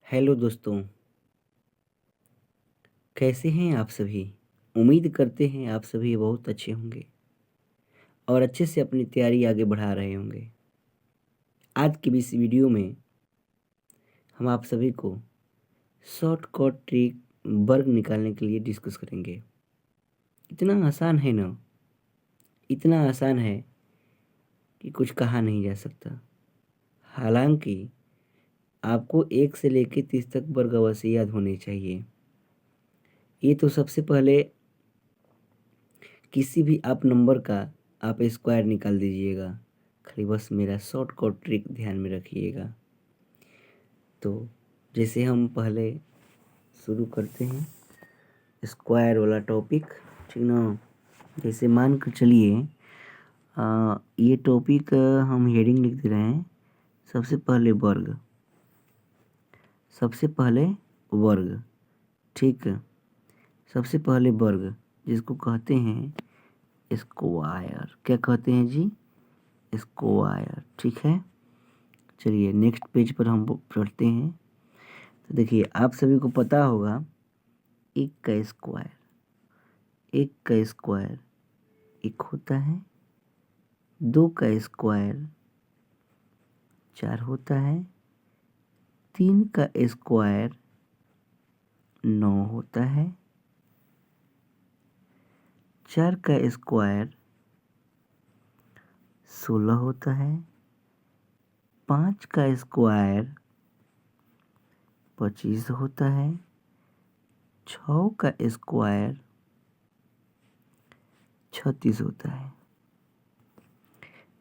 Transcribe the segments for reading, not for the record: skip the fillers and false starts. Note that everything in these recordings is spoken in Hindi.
हेलो दोस्तों, कैसे हैं आप सभी? उम्मीद करते हैं आप सभी बहुत अच्छे होंगे और अच्छे से अपनी तैयारी आगे बढ़ा रहे होंगे। आज की इस वीडियो में हम आप सभी को शॉर्टकट ट्रिक वर्ग निकालने के लिए डिस्कस करेंगे। इतना आसान है ना, इतना आसान है कि कुछ कहा नहीं जा सकता। हालांकि आपको 1 से लेकर 30 तक वर्ग अवश्य याद होने चाहिए। ये तो सबसे पहले किसी भी आप नंबर का आप स्क्वायर निकाल दीजिएगा। खाली बस मेरा शॉर्टकट ट्रिक ध्यान में रखिएगा। तो जैसे हम पहले शुरू करते हैं स्क्वायर वाला टॉपिक, ठीक ना। जैसे मान कर चलिए ये टॉपिक हम हेडिंग लिख दे रहे हैं। सबसे पहले वर्ग, सबसे पहले वर्ग, ठीक। सबसे पहले वर्ग जिसको कहते हैं स्क्वायर, क्या कहते हैं जी? स्क्वायर, ठीक है। चलिए नेक्स्ट पेज पर हम पढ़ते हैं। तो देखिए आप सभी को पता होगा 1 का स्क्वायर, 1 का स्क्वायर 1 होता है। 2 का स्क्वायर 4 होता है। 3 का स्क्वायर 9 होता है। 4 का स्क्वायर 16 होता है। 5 का स्क्वायर 25 होता है। 6 का स्क्वायर 36 होता है।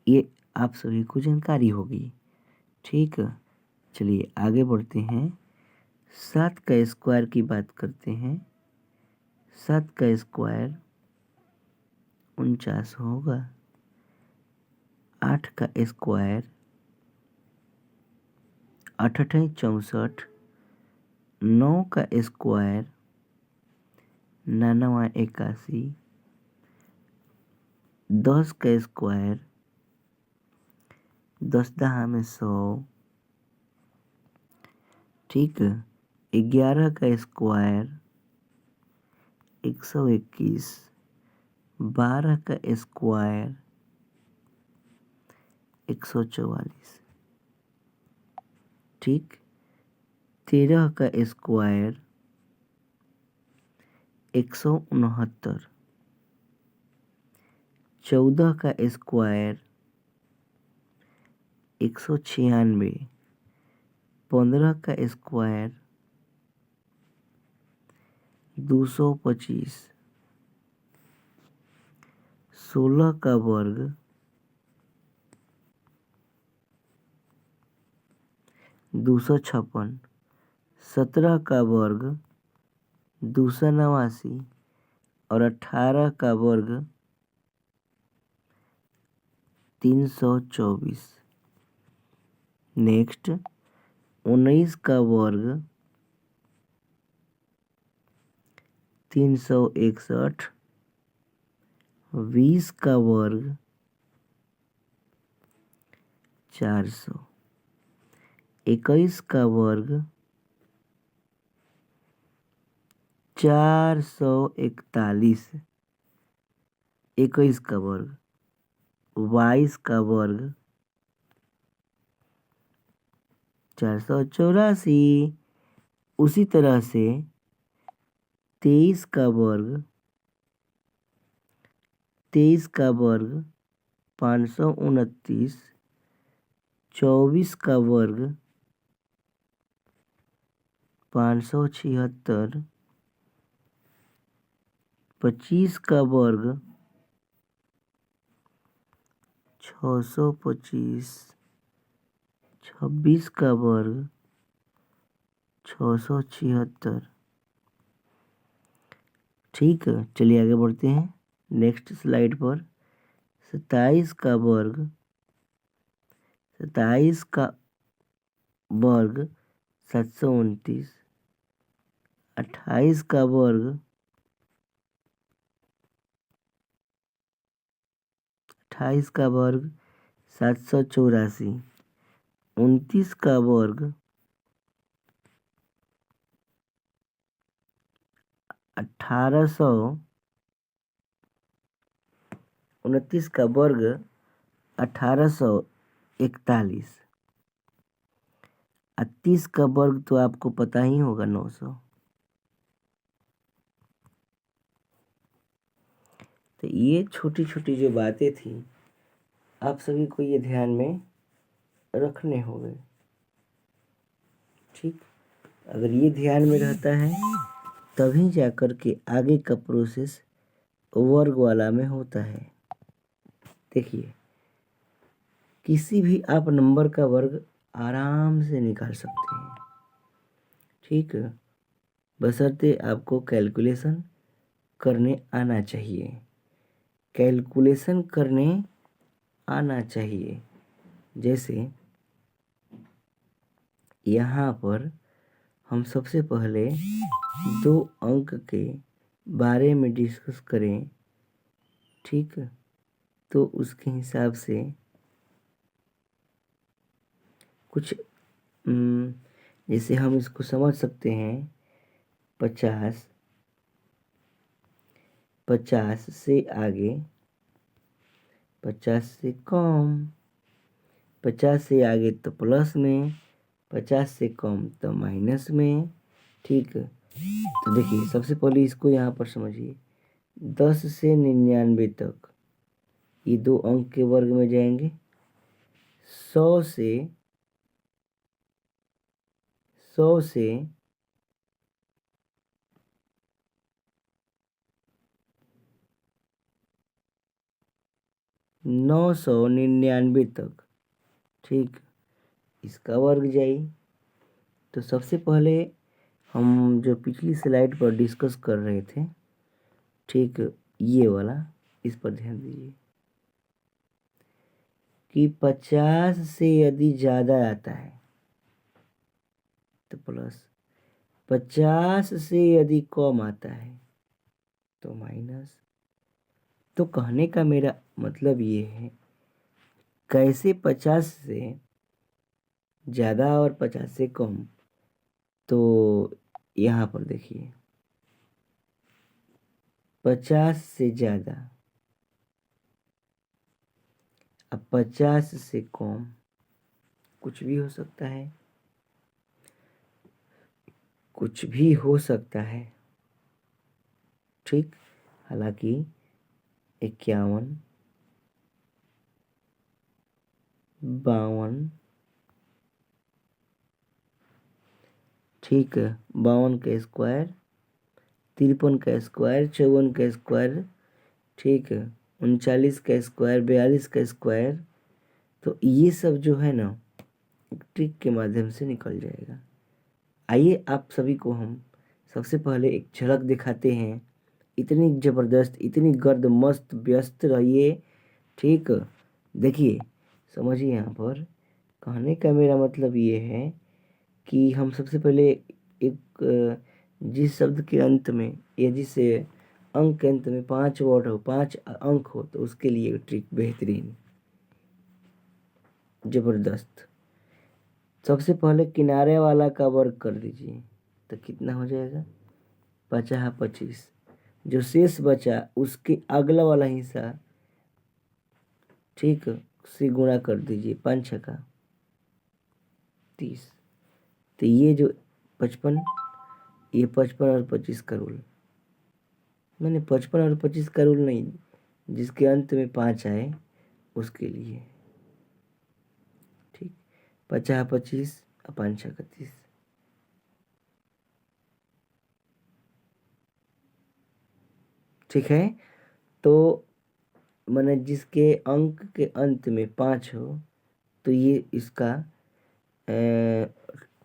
ये आप सभी को जानकारी होगी, ठीक है। चलिए आगे बढ़ते हैं। 7 का स्क्वायर की बात करते हैं। 7 का स्क्वायर 49 होगा। 8 का स्क्वायर 8 8 64। 9 का स्क्वायर 99 81। 10 का स्क्वायर 10 दहा में 100, ठीक। 11 का स्क्वायर 121। 12 का स्क्वायर 144, ठीक। 13 का स्क्वायर 169। 14 का स्क्वायर 196। 15 का स्क्वायर 225। 16 का वर्ग 256। 17 का वर्ग 289 और 18 का वर्ग 324। नेक्स्ट 19 का वर्ग 361। 20 का वर्ग 400। 21 का वर्ग 441। 21 का वर्ग। 22 का वर्ग 484। उसी तरह से 23 का वर्ग 529। 24 का वर्ग 576। 25 का वर्ग 625। 26 का वर्ग 676, ठीक है। चलिए आगे बढ़ते हैं नेक्स्ट स्लाइड पर। 27 का वर्ग 729। 28 का वर्ग 784। 29 का वर्ग 1829 का वर्ग 1841, और 30 का वर्ग तो आपको पता ही होगा 900। तो ये छोटी छोटी जो बातें थी आप सभी को ये ध्यान में रखने होंगे। ठीक, अगर ये ध्यान में रहता है तभी जाकर के आगे का प्रोसेस वर्ग वाला में होता है। देखिए, किसी भी आप नंबर का वर्ग आराम से निकाल सकते हैं। ठीक है, बशर्ते आपको कैलकुलेशन करने आना चाहिए, कैलकुलेशन करने आना चाहिए। जैसे यहाँ पर हम सबसे पहले 2 अंक के बारे में डिस्कस करें। ठीक, तो उसके हिसाब से कुछ जैसे हम इसको समझ सकते हैं। 50 से आगे, 50 से कम, 50 से आगे तो प्लस में, 50 से कम तो माइनस में। ठीक, तो देखिए सबसे पहले इसको यहाँ पर समझिए। 10 से 99 तक ये 2 अंक के वर्ग में जाएंगे। 100 से 999 तक। ठीक, इसका वर्ग जाए। तो सबसे पहले हम जो पिछली स्लाइड पर डिस्कस कर रहे थे, ठीक, ये वाला, इस पर ध्यान दीजिए कि 50 से यदि ज़्यादा आता है तो प्लस, 50 से यदि कम आता है तो माइनस। तो कहने का मेरा मतलब ये है, कैसे 50 से ज़्यादा और 50 से कम। तो यहाँ पर देखिए 50 से ज़्यादा, अब 50 से कम, कुछ भी हो सकता है, कुछ भी हो सकता है। ठीक, हालांकि 51, 52, ठीक है, 52 का स्क्वायर, 53 का स्क्वायर, 54 का स्क्वायर, ठीक है, 39 का स्क्वायर, 42 का स्क्वायर। तो ये सब जो है ना एक ट्रिक के माध्यम से निकल जाएगा। आइए आप सभी को हम सबसे पहले एक झलक दिखाते हैं। इतनी ज़बरदस्त, इतनी गर्द मस्त व्यस्त रहिए। ठीक, देखिए समझिए, यहाँ पर कहने का मेरा मतलब ये है कि हम सबसे पहले एक जिस शब्द के अंत में या जिस अंक के अंत में 5 वर्ड हो, 5 अंक हो, तो उसके लिए ट्रिक बेहतरीन, ज़बरदस्त। सबसे पहले किनारे वाला का वर्ग कर दीजिए तो कितना हो जाएगा? 50 25। जो शेष बचा उसके अगला वाला हिस्सा, ठीक, से गुणा कर दीजिए, 5 छक्का 30। तो ये जो 55, ये 55 और 25 का रूल, मैंने 55 और 25 का रूल नहीं, जिसके अंत में 5 आए उसके लिए। ठीक, 50 25 और 5 छक्का 30। ठीक है, तो मैंने जिसके अंक के अंत में 5 हो तो ये इसका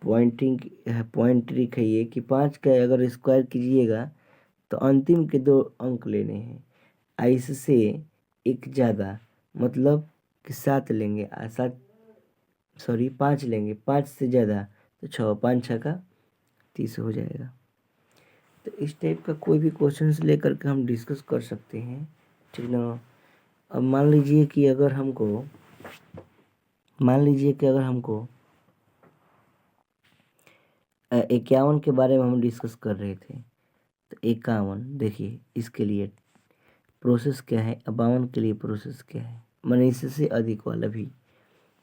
पॉइंट ट्रिक है ये कि 5 का अगर स्क्वायर कीजिएगा तो अंतिम के 2 अंक लेने हैं। इससे एक ज़्यादा, मतलब कि 7 लेंगे, 5 लेंगे, 5 से ज़्यादा तो 6, 5 6 का 30 हो जाएगा। तो इस टाइप का कोई भी क्वेश्चंस लेकर के हम डिस्कस कर सकते हैं। ठीक ना। अब मान लीजिए कि अगर हमको 51 के बारे में हम डिस्कस कर रहे थे, तो 51। देखिए इसके लिए प्रोसेस क्या है, 52 के लिए प्रोसेस क्या है, मैंने इससे अधिक वाला भी।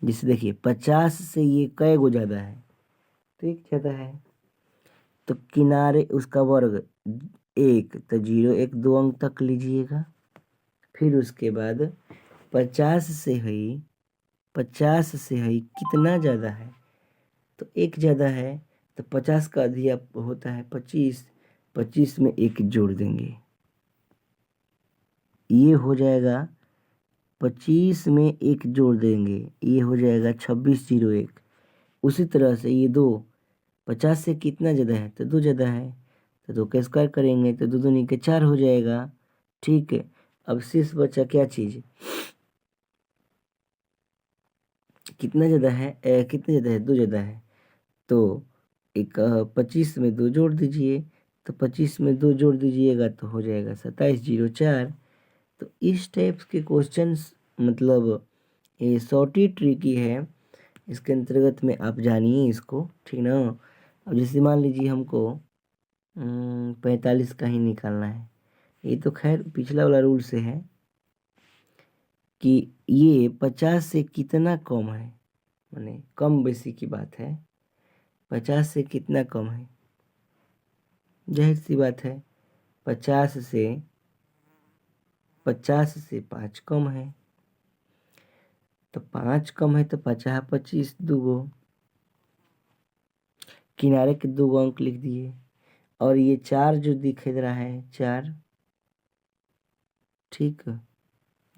जिसे देखिए 50 से ये कै गो ज़्यादा है, तो एक ज़्यादा है, तो किनारे उसका वर्ग 1, तो 0 1 2 अंक तक लीजिएगा। फिर उसके बाद 50 से है कितना ज़्यादा है, तो एक ज़्यादा है, तो 50 का अधिया होता है 25, 25 में एक जोड़ देंगे, ये हो जाएगा 25 में एक जोड़ देंगे, ये हो जाएगा 2601। उसी तरह से ये 2 50 से कितना ज़्यादा है, तो 2 ज़्यादा है, तो 2 का स्क्वायर करेंगे तो 2 दूनी के 4 हो जाएगा। ठीक है, अब शेष बचा क्या चीज़, कितना ज़्यादा है, कितना ज़्यादा है, 2 ज़्यादा है, तो एक 25 में 2 जोड़ दीजिए, तो 25 में 2 जोड़ दीजिएगा तो हो जाएगा 2704। तो इस टाइप्स के क्वेश्चंस मतलब ये शॉर्टी ट्रिकी है, इसके अंतर्गत में आप जानिए इसको, ठीक ना। अब जैसे मान लीजिए हमको 45 का ही निकालना है, ये तो खैर पिछला वाला रूल से है कि ये 50 से कितना कम है, माने कम बेसी की बात है, 50 से कितना कम है, जाहिर सी बात है 50 से 5 कम है, तो 5 कम है तो 50 25 दूगो, किनारे के 2 अंक लिख दिए, और ये 4 जो दिख रहा है 4, ठीक है,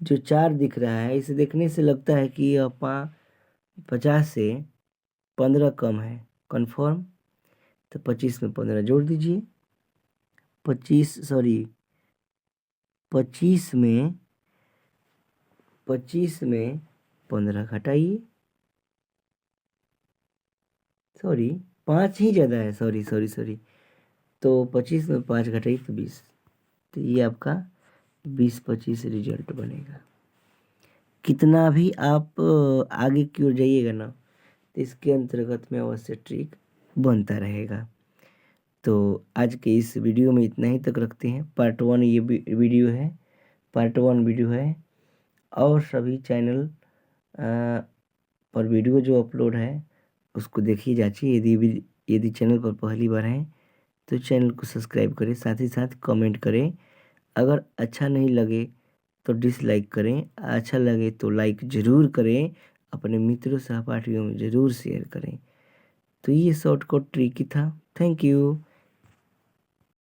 जो 4 दिख रहा है इसे देखने से लगता है कि यह 50 से 15 कम है, कन्फर्म। तो 25 में 15 जोड़ दीजिए, 25 में 15 घटाइए, 5 ही ज़्यादा है, सॉरी, तो 25 में 5 घटाइए तो 20, तो ये आपका 20-25 रिजल्ट बनेगा। कितना भी आप आगे की ओर जाइएगा ना, तो इसके अंतर्गत में अवश्य ट्रिक बनता रहेगा। तो आज के इस वीडियो में इतना ही तक रखते हैं। पार्ट 1 ये वीडियो है, पार्ट 1 वीडियो है, और सभी चैनल पर वीडियो जो अपलोड है उसको देखिए, जांचिए। यदि चैनल पर पहली बार हैं तो चैनल को सब्सक्राइब करें, साथ ही साथ कमेंट करें। अगर अच्छा नहीं लगे तो डिसलाइक करें, अच्छा लगे तो लाइक ज़रूर करें, अपने मित्रों सहपाठियों में ज़रूर शेयर करें। तो ये शॉर्टकट ट्रिक ही था। Thank you.